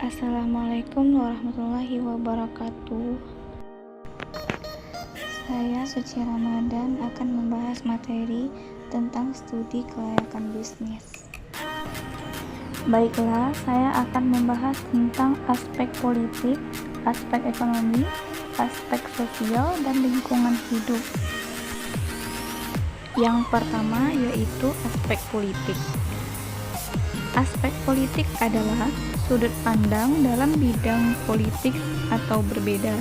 Assalamualaikum warahmatullahi wabarakatuh. Saya Suci Ramadan akan membahas materi tentang studi kelayakan bisnis. Baiklah, saya akan membahas tentang aspek politik, aspek ekonomi, aspek sosial, dan lingkungan hidup. Yang pertama yaitu aspek politik. Aspek politik adalah sudut pandang dalam bidang politik atau berbeda.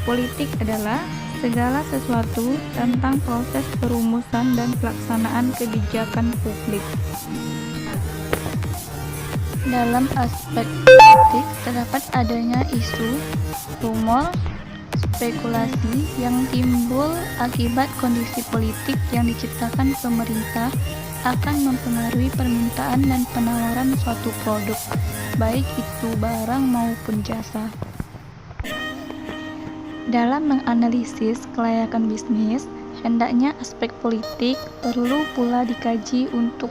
Politik adalah segala sesuatu tentang proses perumusan dan pelaksanaan kebijakan publik. Dalam aspek politik terdapat adanya isu, rumor, spekulasi yang timbul akibat kondisi politik yang diciptakan pemerintah akan mempengaruhi permintaan dan penawaran suatu produk, baik itu barang maupun jasa. Dalam menganalisis kelayakan bisnis, hendaknya aspek politik perlu pula dikaji untuk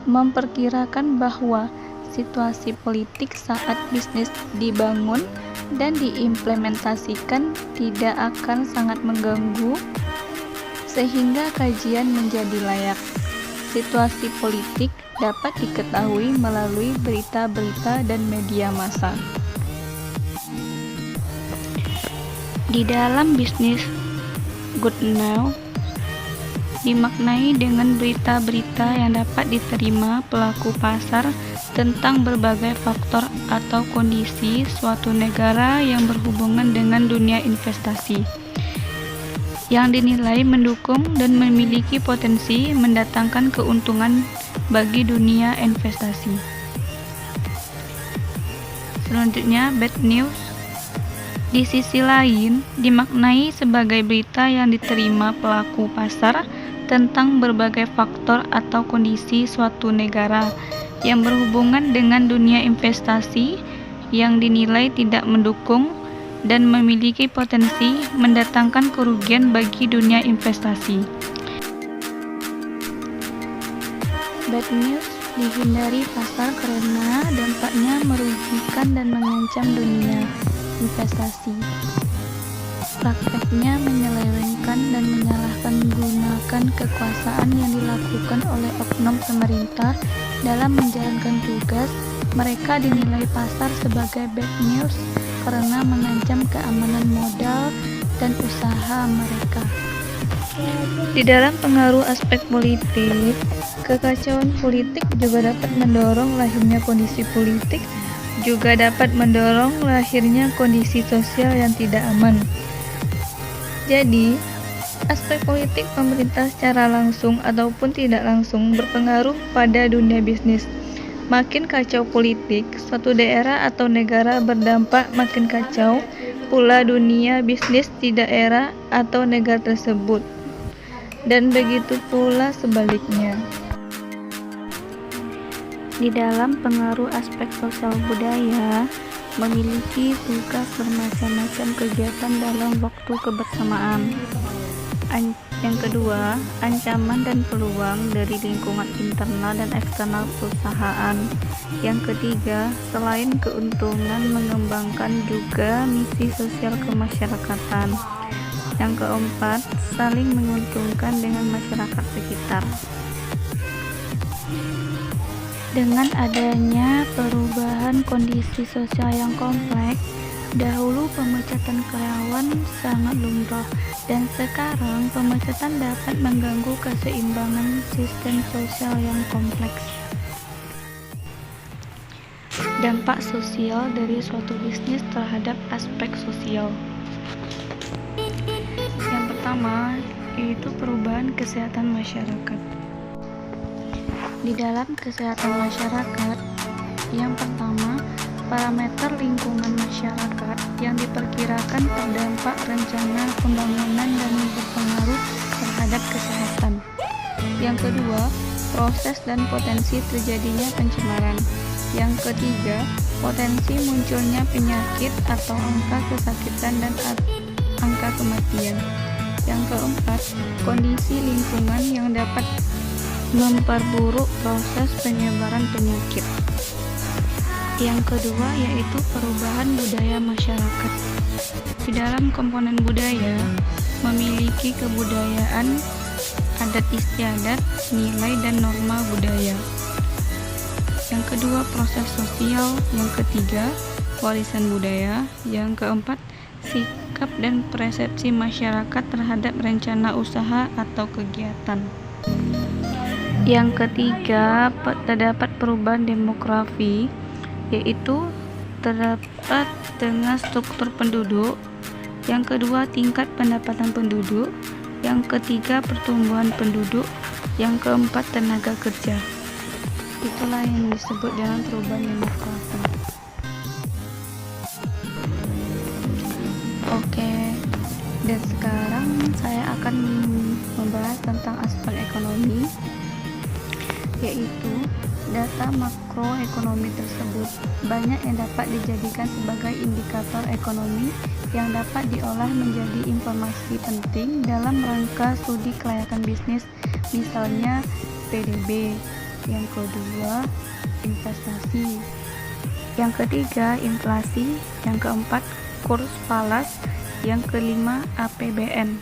memperkirakan bahwa situasi politik saat bisnis dibangun dan diimplementasikan tidak akan sangat mengganggu, sehingga kajian menjadi layak. Situasi politik dapat diketahui melalui berita-berita dan media massa. Di dalam bisnis, good news dimaknai dengan berita-berita yang dapat diterima pelaku pasar tentang berbagai faktor atau kondisi suatu negara yang berhubungan dengan dunia investasi, yang dinilai mendukung dan memiliki potensi mendatangkan keuntungan bagi dunia investasi. Selanjutnya, bad news di sisi lain dimaknai sebagai berita yang diterima pelaku pasar tentang berbagai faktor atau kondisi suatu negara yang berhubungan dengan dunia investasi yang dinilai tidak mendukung dan memiliki potensi mendatangkan kerugian bagi dunia investasi. Bad news dihindari pasar karena dampaknya merugikan dan mengancam dunia investasi. Prakteknya menyelewengkan dan menyalahkan gunakan kekuasaan yang dilakukan oleh oknum pemerintah dalam menjalankan tugas. Mereka dinilai pasar sebagai bad news karena mengancam keamanan modal dan usaha mereka. Di dalam pengaruh aspek politik, kekacauan politik juga dapat mendorong lahirnya kondisi politik, juga dapat mendorong lahirnya kondisi sosial yang tidak aman. Jadi, aspek politik pemerintah secara langsung ataupun tidak langsung berpengaruh pada dunia bisnis. Makin kacau politik, suatu daerah atau negara berdampak makin kacau pula dunia bisnis di daerah atau negara tersebut. Dan begitu pula sebaliknya. Di dalam pengaruh aspek sosial budaya, memiliki tugas bermacam-macam kegiatan dalam waktu kebersamaan. Yang kedua, ancaman dan peluang dari lingkungan internal dan eksternal perusahaan. Yang ketiga, selain keuntungan, mengembangkan juga misi sosial kemasyarakatan. Yang keempat, saling menguntungkan dengan masyarakat sekitar. Dengan adanya perubahan kondisi sosial yang kompleks, dahulu pemecatan karyawan sangat lumrah, dan sekarang pemecatan dapat mengganggu keseimbangan sistem sosial yang kompleks. Dampak sosial dari suatu bisnis terhadap aspek sosial. Yang pertama, yaitu perubahan kesehatan masyarakat. Di dalam kesehatan masyarakat, yang pertama, parameter lingkungan masyarakat yang diperkirakan terdampak rencana pembangunan dan berpengaruh terhadap kesehatan. Yang kedua, proses dan potensi terjadinya pencemaran. Yang ketiga, potensi munculnya penyakit atau angka kesakitan dan angka kematian. Yang keempat, kondisi lingkungan yang dapat memperburuk proses penyebaran penyakit. Yang kedua yaitu perubahan budaya masyarakat. Di dalam komponen budaya memiliki kebudayaan, adat istiadat, nilai dan norma budaya. Yang kedua proses sosial, yang ketiga warisan budaya, yang keempat sikap dan persepsi masyarakat terhadap rencana usaha atau kegiatan. Yang ketiga terdapat perubahan demografi, yaitu terdapat dengan struktur penduduk. Yang kedua tingkat pendapatan penduduk. Yang ketiga pertumbuhan penduduk. Yang keempat tenaga kerja. Itulah yang disebut dengan perubahan demografi. Oke, dan sekarang saya akan membahas tentang aspek ekonomi, yaitu data makroekonomi tersebut banyak yang dapat dijadikan sebagai indikator ekonomi yang dapat diolah menjadi informasi penting dalam rangka studi kelayakan bisnis, misalnya PDB. Yang kedua, investasi. Yang ketiga, inflasi. Yang keempat, kurs falas. Yang kelima, APBN.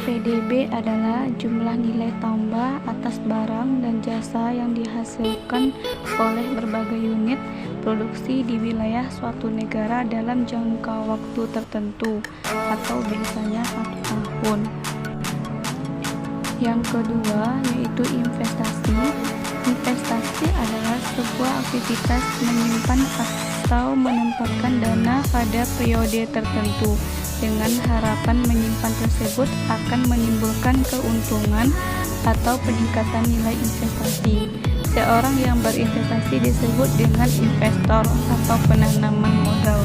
PDB adalah jumlah nilai tambah atas barang dan jasa yang dihasilkan oleh berbagai unit produksi di wilayah suatu negara dalam jangka waktu tertentu atau biasanya 1 tahun. Yang kedua yaitu investasi. Investasi adalah sebuah aktivitas menyimpan atau menempatkan dana pada periode tertentu dengan harapan menyimpan tersebut akan menimbulkan keuntungan atau peningkatan nilai investasi. Seorang yang berinvestasi disebut dengan investor atau penanaman modal.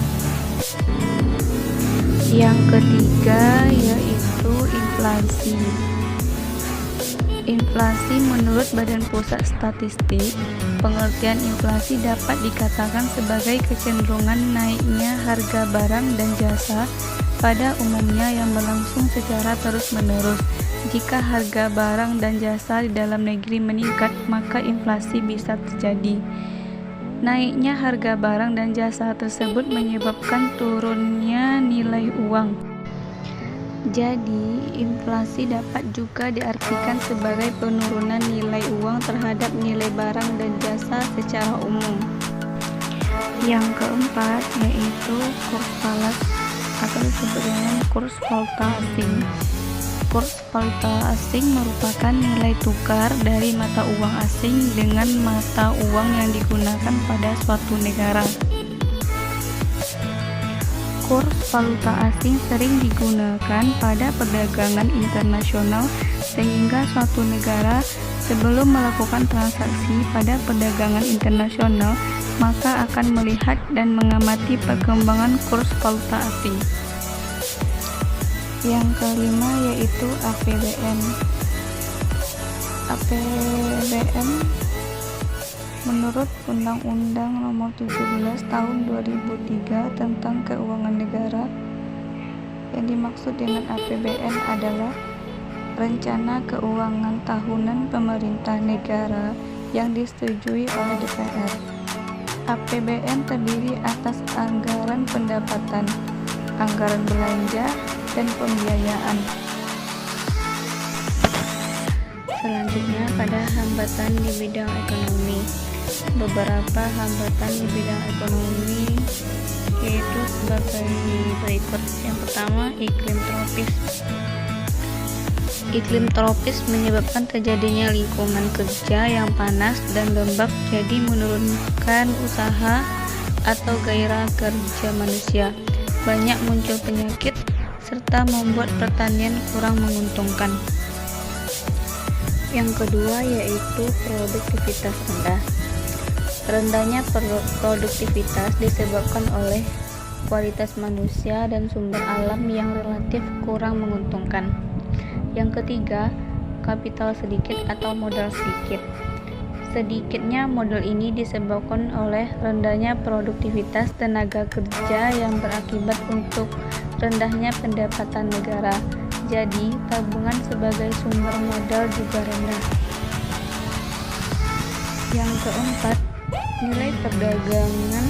Yang ketiga yaitu inflasi. Inflasi menurut Badan Pusat Statistik, pengertian inflasi dapat dikatakan sebagai kecenderungan naiknya harga barang dan jasa pada umumnya yang berlangsung secara terus-menerus. Jika harga barang dan jasa di dalam negeri meningkat, maka inflasi bisa terjadi. Naiknya harga barang dan jasa tersebut menyebabkan turunnya nilai uang. Jadi, inflasi dapat juga diartikan sebagai penurunan nilai uang terhadap nilai barang dan jasa secara umum. Yang keempat yaitu kurs falas atau disebut dengan kurs valuta asing. Kurs valuta asing merupakan nilai tukar dari mata uang asing dengan mata uang yang digunakan pada suatu negara. Kurs valuta asing sering digunakan pada perdagangan internasional sehingga suatu negara sebelum melakukan transaksi pada perdagangan internasional maka akan melihat dan mengamati perkembangan kurs valuta asing. Yang kelima yaitu APBN. APBN menurut Undang-Undang Nomor 17 Tahun 2003 tentang Keuangan Negara, yang dimaksud dengan APBN adalah Rencana Keuangan Tahunan Pemerintah Negara yang disetujui oleh DPR. APBN terdiri atas anggaran pendapatan, anggaran belanja, dan pembiayaan. Selanjutnya pada hambatan di bidang ekonomi. Beberapa hambatan di bidang ekonomi yaitu sebagai berikut. Yang pertama, iklim tropis. Iklim tropis menyebabkan terjadinya lingkungan kerja yang panas dan lembab, jadi menurunkan usaha atau gairah kerja manusia. Banyak muncul penyakit serta membuat pertanian kurang menguntungkan. Yang kedua yaitu produktivitas rendah. Rendahnya produktivitas disebabkan oleh kualitas manusia dan sumber alam yang relatif kurang menguntungkan. Yang ketiga, kapital sedikit atau modal sedikit. Sedikitnya modal ini disebabkan oleh rendahnya produktivitas tenaga kerja yang berakibat untuk rendahnya pendapatan negara. Jadi, tabungan sebagai sumber modal juga rendah. Yang keempat, Nilai perdagangan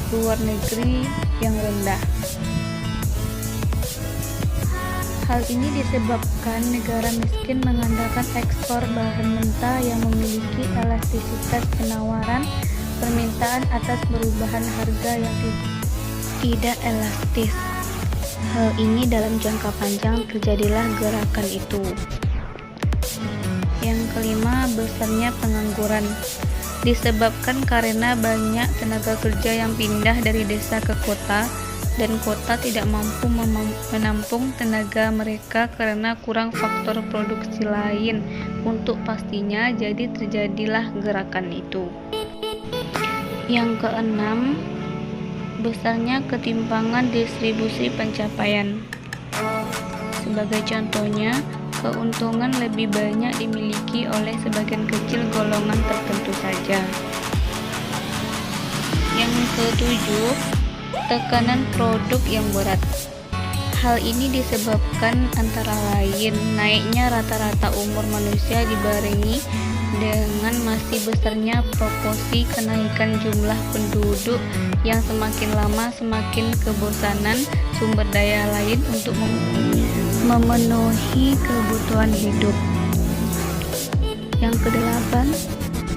luar negeri yang rendah. Hal ini disebabkan negara miskin mengandalkan ekspor bahan mentah yang memiliki elastisitas penawaran permintaan atas perubahan harga yang tidak elastis. Hal ini dalam jangka panjang terjadilah gerakan itu. Yang kelima, besarnya pengangguran. Disebabkan karena banyak tenaga kerja yang pindah dari desa ke kota dan kota tidak mampu menampung tenaga mereka karena kurang faktor produksi lain untuk pastinya, jadi terjadilah gerakan itu. Yang keenam, besarnya ketimpangan distribusi pencapaian. Sebagai contohnya, keuntungan lebih banyak dimiliki oleh sebagian kecil golongan tertentu saja. Yang ketujuh, tekanan produk yang berat. Hal ini disebabkan antara lain naiknya rata-rata umur manusia dibarengi dengan masih besarnya proporsi kenaikan jumlah penduduk yang semakin lama semakin kebosanan sumber daya lain untuk memenuhi kebutuhan hidup. Yang kedelapan,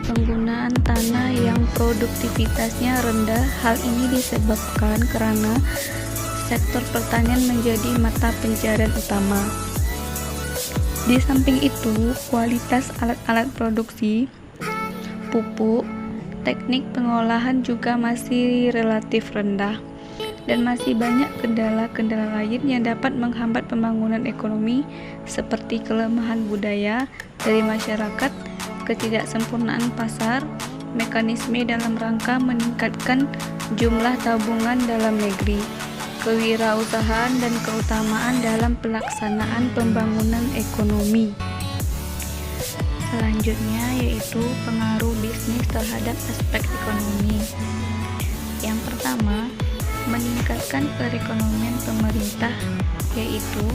penggunaan tanah yang produktivitasnya rendah. Hal ini disebabkan karena sektor pertanian menjadi mata pencarian utama. Di samping itu, kualitas alat-alat produksi, pupuk, teknik pengolahan juga masih relatif rendah, dan masih banyak kendala-kendala lain yang dapat menghambat pembangunan ekonomi seperti kelemahan budaya dari masyarakat, ketidaksempurnaan pasar, mekanisme dalam rangka meningkatkan jumlah tabungan dalam negeri, kewirausahaan dan keutamaan dalam pelaksanaan pembangunan ekonomi. Selanjutnya yaitu pengaruh bisnis terhadap aspek ekonomi. Yang pertama, meningkatkan perekonomian pemerintah, yaitu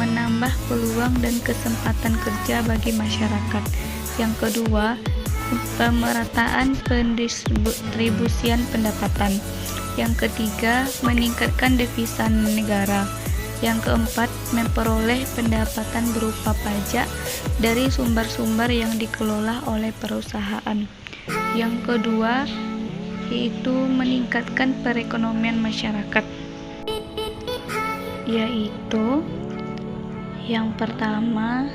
menambah peluang dan kesempatan kerja bagi masyarakat. Yang kedua, pemerataan pendistribusian pendapatan. Yang ketiga, meningkatkan devisa negara. Yang keempat, memperoleh pendapatan berupa pajak dari sumber-sumber yang dikelola oleh perusahaan. Yang kedua, yaitu meningkatkan perekonomian masyarakat, yaitu yang pertama,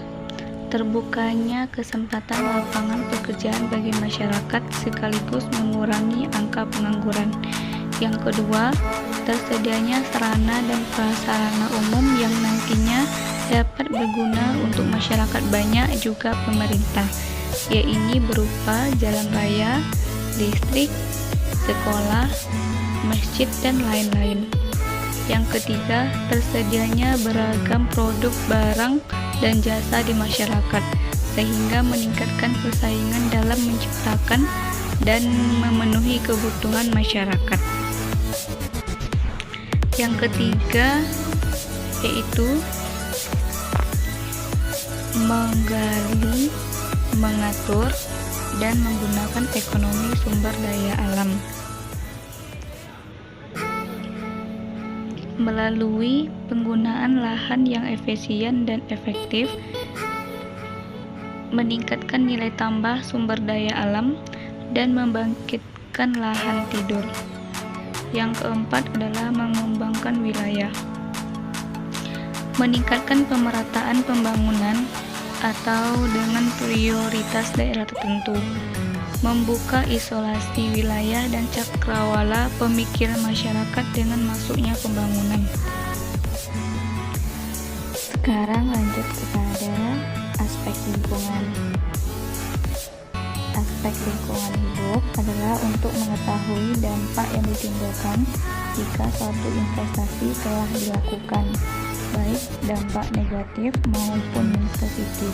terbukanya kesempatan lapangan pekerjaan bagi masyarakat sekaligus mengurangi angka pengangguran. Yang kedua, tersedianya sarana dan prasarana umum yang nantinya dapat berguna untuk masyarakat banyak juga pemerintah, yaitu berupa jalan raya, listrik, sekolah, masjid, dan lain-lain. Yang ketiga, tersedianya beragam produk barang dan jasa di masyarakat, sehingga meningkatkan persaingan dalam menciptakan dan memenuhi kebutuhan masyarakat. Yang ketiga, yaitu menggali, mengatur, dan menggunakan ekonomi sumber daya alam melalui penggunaan lahan yang efisien dan efektif, meningkatkan nilai tambah sumber daya alam, dan membangkitkan lahan tidur. Yang keempat adalah mengembangkan wilayah, meningkatkan pemerataan pembangunan atau dengan prioritas daerah tertentu, membuka isolasi wilayah dan cakrawala pemikiran masyarakat dengan masuknya pembangunan. Sekarang lanjut kepada aspek lingkungan. Aspek lingkungan hidup adalah untuk mengetahui dampak yang ditimbulkan jika suatu investasi telah dilakukan, baik dampak negatif maupun positif.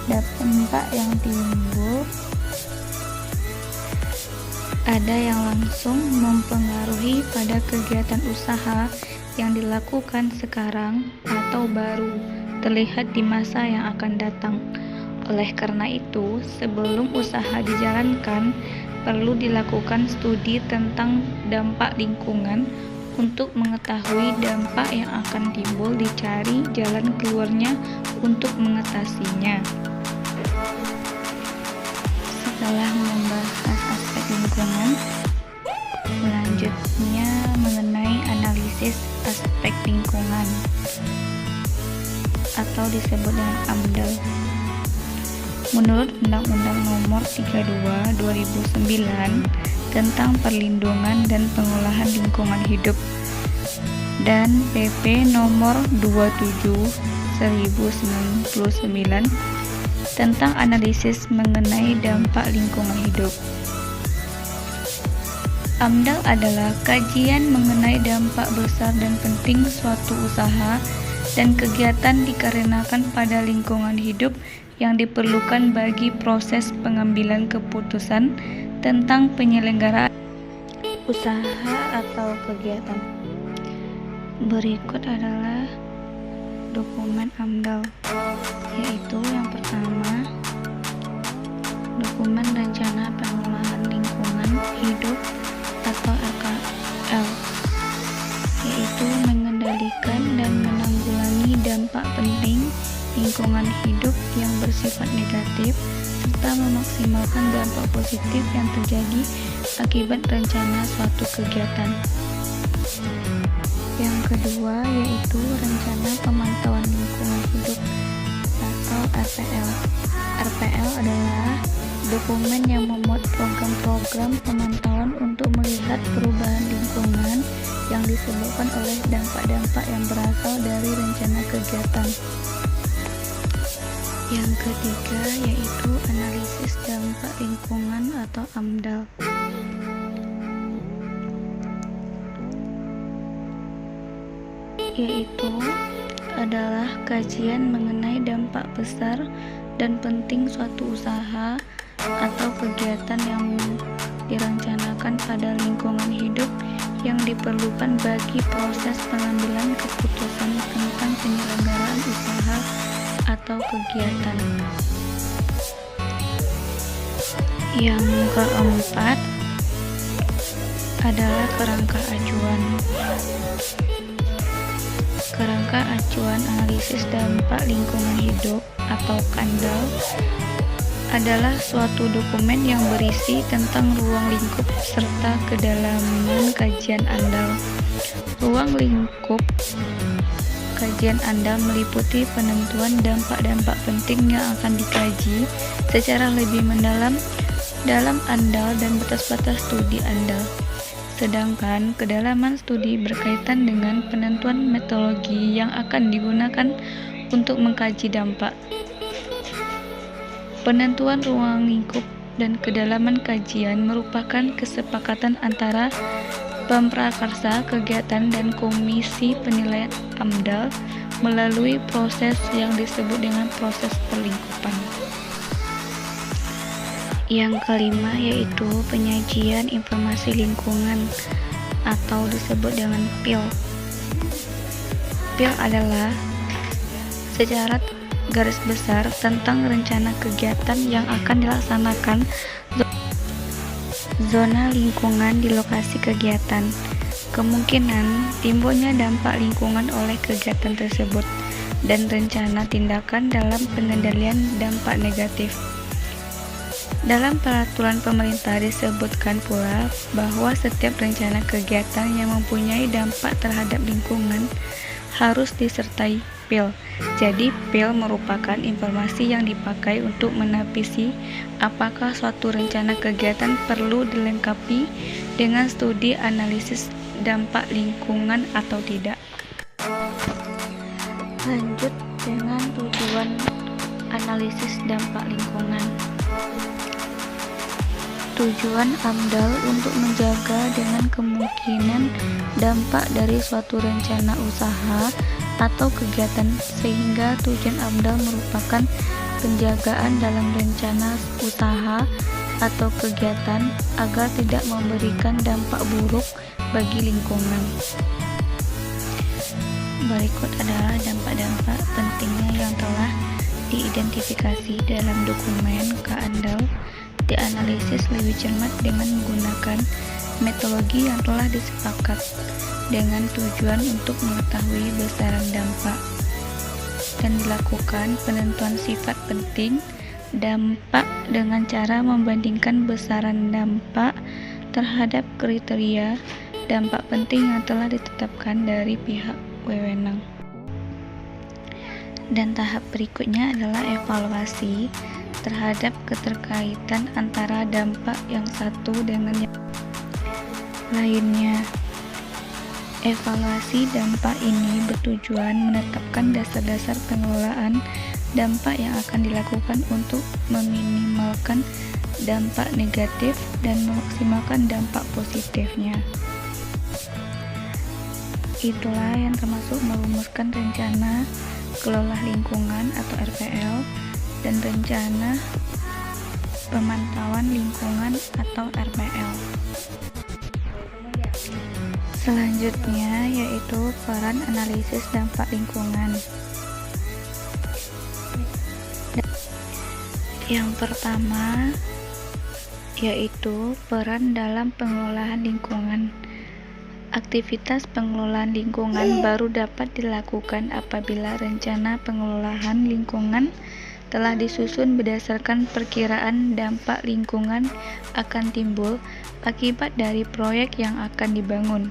Dampak yang timbul ada yang langsung mempengaruhi pada kegiatan usaha yang dilakukan sekarang atau baru terlihat di masa yang akan datang. Oleh karena itu, sebelum usaha dijalankan, perlu dilakukan studi tentang dampak lingkungan untuk mengetahui dampak yang akan timbul, dicari jalan keluarnya untuk mengatasinya. Setelah membahas aspek lingkungan, selanjutnya mengenai analisis aspek lingkungan atau disebut dengan AMDAL. Menurut Undang-Undang Nomor 32 2009 tentang Perlindungan dan Pengolahan Lingkungan Hidup dan PP Nomor 27 1099 tentang analisis mengenai dampak lingkungan hidup. AMDAL adalah kajian mengenai dampak besar dan penting suatu usaha dan kegiatan dikarenakan pada lingkungan hidup yang diperlukan bagi proses pengambilan keputusan tentang penyelenggaraan usaha atau kegiatan. Berikut adalah dokumen AMDAL, yaitu yang pertama, dokumen rencana pengolahan lingkungan hidup atau RKL, yaitu mengendalikan dan menanggulangi dampak penting lingkungan hidup yang bersifat negatif serta memaksimalkan dampak positif yang terjadi akibat rencana suatu kegiatan. Yang kedua yaitu rencana pemantauan lingkungan hidup atau RPL. RPL adalah dokumen yang memuat program-program pemantauan untuk melihat perubahan lingkungan yang disebabkan oleh dampak-dampak yang berasal dari rencana kegiatan. Yang ketiga yaitu analisis dampak lingkungan atau AMDAL. Yaitu adalah kajian mengenai dampak besar dan penting suatu usaha atau kegiatan yang direncanakan pada lingkungan hidup yang diperlukan bagi proses pengambilan keputusan tentang penyelenggaraan usaha atau kegiatan. Yang keempat adalah kerangka acuan. Kerangka acuan analisis dampak lingkungan hidup atau KANDAL adalah suatu dokumen yang berisi tentang ruang lingkup serta kedalaman kajian ANDAL. Ruang lingkup kajian ANDAL meliputi penentuan dampak-dampak penting yang akan dikaji secara lebih mendalam dalam ANDAL dan batas-batas studi ANDAL. Sedangkan kedalaman studi berkaitan dengan penentuan metodologi yang akan digunakan untuk mengkaji dampak. Penentuan ruang lingkup dan kedalaman kajian merupakan kesepakatan antara pemprakarsa kegiatan dan komisi penilaian AMDAL melalui proses yang disebut dengan proses perlingkupan. Yang kelima yaitu penyajian informasi lingkungan atau disebut dengan PIL. PIL adalah secara garis besar tentang rencana kegiatan yang akan dilaksanakan, zona lingkungan di lokasi kegiatan, kemungkinan timbulnya dampak lingkungan oleh kegiatan tersebut, dan rencana tindakan dalam pengendalian dampak negatif. Dalam peraturan pemerintah disebutkan pula bahwa setiap rencana kegiatan yang mempunyai dampak terhadap lingkungan harus disertai PIL. Jadi PIL merupakan informasi yang dipakai untuk menapisi apakah suatu rencana kegiatan perlu dilengkapi dengan studi analisis dampak lingkungan atau tidak. Lanjut dengan tujuan analisis dampak lingkungan. Tujuan AMDAL untuk menjaga dengan kemungkinan dampak dari suatu rencana usaha atau kegiatan, sehingga tujuan AMDAL merupakan penjagaan dalam rencana usaha atau kegiatan agar tidak memberikan dampak buruk bagi lingkungan. Berikut adalah dampak-dampak pentingnya yang telah diidentifikasi dalam dokumen KANDAL dianalisis lebih cermat dengan menggunakan metodologi yang telah disepakat dengan tujuan untuk mengetahui besaran dampak, dan dilakukan penentuan sifat penting dampak dengan cara membandingkan besaran dampak terhadap kriteria dampak penting yang telah ditetapkan dari pihak wewenang. Dan tahap berikutnya adalah evaluasi terhadap keterkaitan antara dampak yang satu dengan yang lainnya. Evaluasi dampak ini bertujuan menetapkan dasar-dasar pengelolaan dampak yang akan dilakukan untuk meminimalkan dampak negatif dan memaksimalkan dampak positifnya. Itulah yang termasuk merumuskan rencana kelola lingkungan atau RPL dan rencana pemantauan lingkungan atau RPL. Selanjutnya yaitu peran analisis dampak lingkungan. Yang pertama yaitu peran dalam pengelolaan lingkungan. Aktivitas pengelolaan lingkungan baru dapat dilakukan apabila rencana pengelolaan lingkungan telah disusun berdasarkan perkiraan dampak lingkungan akan timbul akibat dari proyek yang akan dibangun.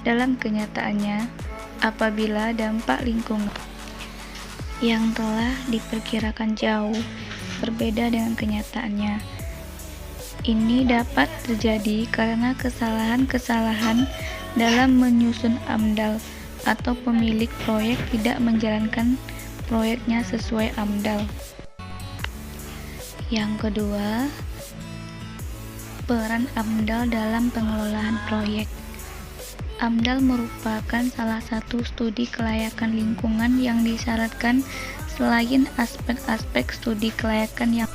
Dalam kenyataannya, apabila dampak lingkungan yang telah diperkirakan jauh berbeda dengan kenyataannya, ini dapat terjadi karena kesalahan-kesalahan dalam menyusun AMDAL atau pemilik proyek tidak menjalankan proyeknya sesuai AMDAL. Yang kedua, peran AMDAL dalam pengelolaan proyek. AMDAL merupakan salah satu studi kelayakan lingkungan yang disyaratkan selain aspek-aspek studi kelayakan yang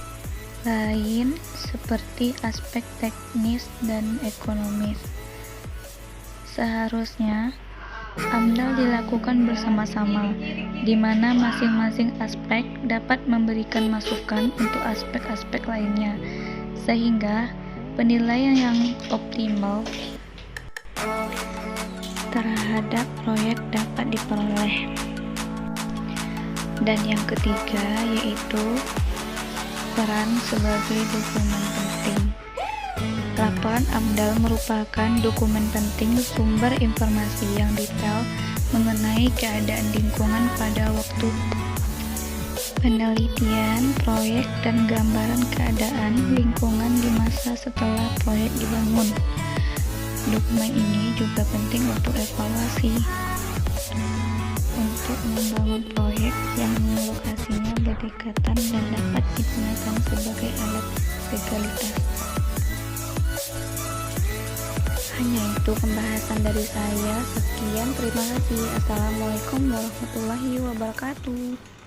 lain seperti aspek teknis dan ekonomis. Seharusnya AMDAL dilakukan bersama-sama, di mana masing-masing aspek dapat memberikan masukan untuk aspek-aspek lainnya, sehingga penilaian yang optimal terhadap proyek dapat diperoleh. Dan yang ketiga yaitu peran sebagai dokumen penting. Laporan AMDAL merupakan dokumen penting sumber informasi yang detail mengenai keadaan lingkungan pada waktu penelitian proyek dan gambaran keadaan lingkungan di masa setelah proyek dibangun. Dokumen ini juga penting untuk evaluasi untuk membangun proyek yang lokasinya berdekatan dan dapat digunakan sebagai alat legalitas. Hanya itu pembahasan dari saya. Sekian, terima kasih. Assalamualaikum warahmatullahi wabarakatuh.